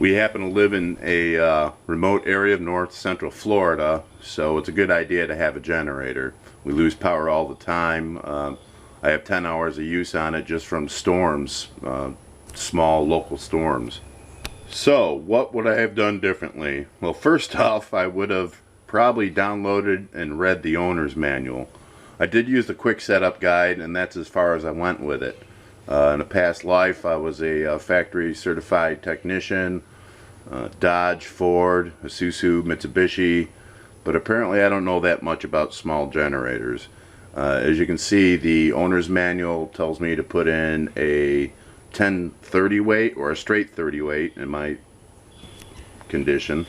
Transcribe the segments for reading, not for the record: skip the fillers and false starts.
We happen to live in a remote area of north central Florida, so it's a good idea to have a generator. We lose power all the time. I have 10 hours of use on it just from storms, small local storms. So what would I have done differently? Well, first off, I would have probably downloaded and read the owner's manual. I did use the quick setup guide, and that's as far as I went with it. In a past life, I was a factory certified technician, Dodge, Ford, Isuzu, Mitsubishi, but apparently I don't know that much about small generators. As you can see, the owner's manual tells me to put in a 10-30 weight or a straight 30 weight in my condition,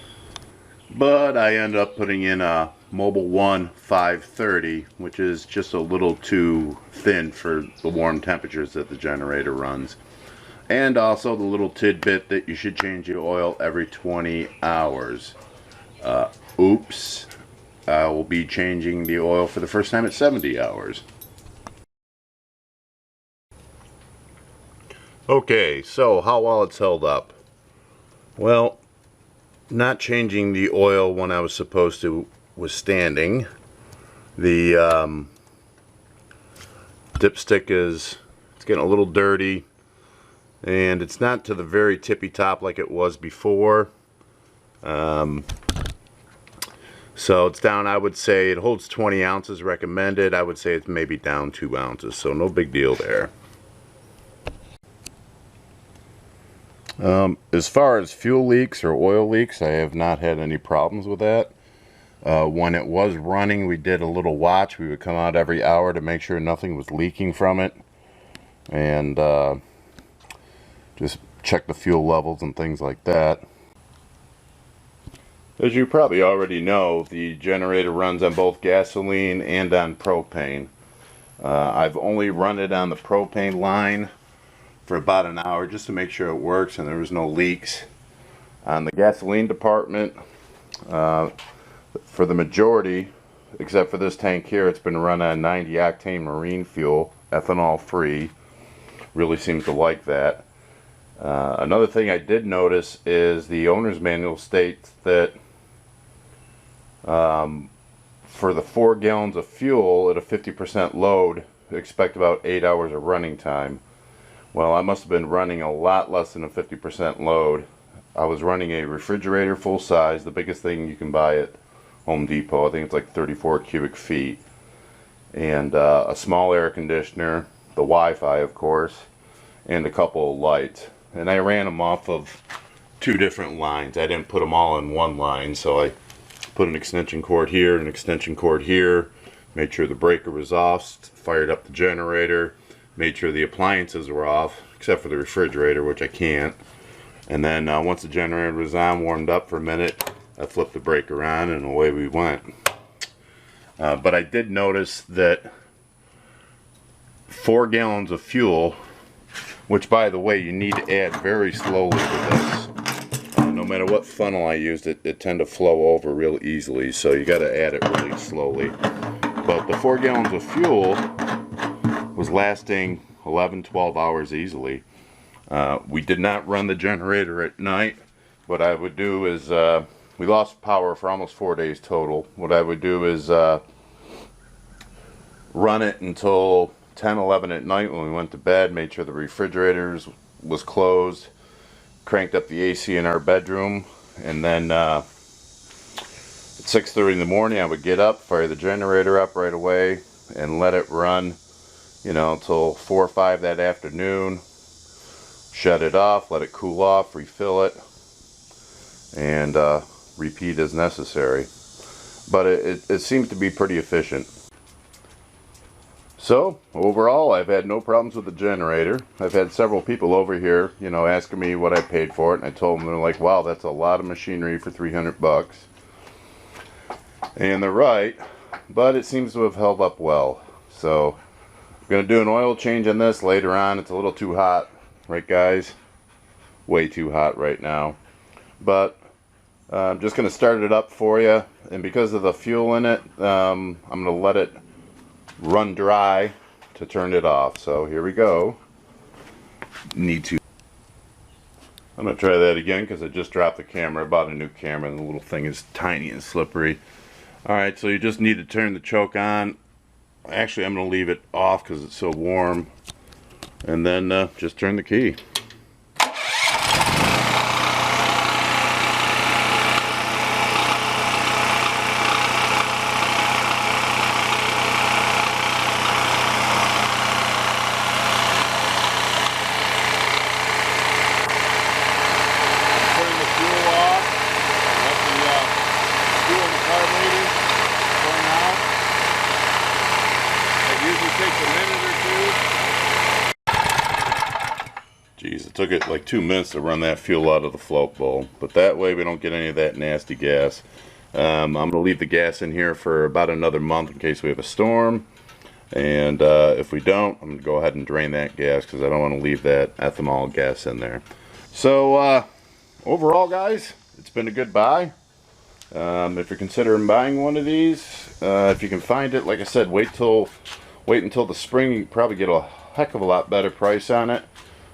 but I end up putting in a Mobile 1 530, which is just a little too thin for the warm temperatures that the generator runs. And also the little tidbit that you should change the oil every 20 hours. Oops, I will be changing the oil for the first time at 70 hours. Okay, so how well it's held up? Well, not changing the oil when I was supposed to was standing. The dipstick it's getting a little dirty, and it's not to the very tippy top like it was before. So it's down, I would say it holds 20 ounces recommended. I would say it's maybe down 2 ounces, so no big deal there. As far as fuel leaks or oil leaks, I have not had any problems with that. When it was running, we did a little watch. We would come out every hour to make sure nothing was leaking from it, and just check the fuel levels and things like that. As you probably already know, the generator runs on both gasoline and on propane. I've only run it on the propane line for about an hour just to make sure it works and there was no leaks. On the gasoline department, for the majority, except for this tank here, it's been run on 90 octane marine fuel, ethanol free. Really seems to like that. Another thing I did notice is the owner's manual states that for the 4 gallons of fuel at a 50% load, expect about 8 hours of running time. Well, I must have been running a lot less than a 50% load. I was running a refrigerator full size, the biggest thing you can buy at Home Depot. I think it's like 34 cubic feet. And a small air conditioner, the Wi-Fi of course, and a couple of lights. And I ran them off of 2 different lines. I didn't put them all in one line, so I put an extension cord here, an extension cord here, made sure the breaker was off, fired up the generator, made sure the appliances were off, except for the refrigerator, which I can't. And then once the generator was on, warmed up for a minute, I flipped the breaker on and away we went. But I did notice that 4 gallons of fuel, which by the way you need to add very slowly with this. No matter what funnel I used, it tend to flow over real easily, so you got to add it really slowly. But the 4 gallons of fuel was lasting 11-12 hours easily. We did not run the generator at night. What I would do is, we lost power for almost 4 days total. What I would do is run it until 10-11 at night when we went to bed, made sure the refrigerator was closed, cranked up the AC in our bedroom, and then at 6:30 in the morning I would get up, fire the generator up right away, and let it run, you know, until 4 or 5 that afternoon. Shut it off, let it cool off, refill it, and repeat as necessary. But it seems to be pretty efficient. So overall, I've had no problems with the generator. I've had several people over here, you know, asking me what I paid for it, and I told them, they're like, wow, that's a lot of machinery for 300 bucks. And they're right, but it seems to have held up well. So I'm going to do an oil change on this later on. It's a little too hot, right guys? Way too hot right now. But I'm just going to start it up for you, and because of the fuel in it, I'm going to let it run dry to turn it off. So here we go. Need to I'm going to try that again because I just dropped the camera. I bought a new camera and the little thing is tiny and slippery. Alright, so you just need to turn the choke on. Actually, I'm going to leave it off because it's so warm. And then just turn the key. Geez, it took it like 2 minutes to run that fuel out of the float bowl, but that way we don't get any of that nasty gas. I'm going to leave the gas in here for about another month in case we have a storm, and if we don't, I'm going to go ahead and drain that gas because I don't want to leave that ethanol gas in there. So overall, guys, it's been a good buy. If you're considering buying one of these, if you can find it, like I said, wait until the spring. You can probably get a heck of a lot better price on it,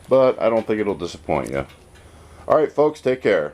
but I don't think it'll disappoint you. Alright folks, take care.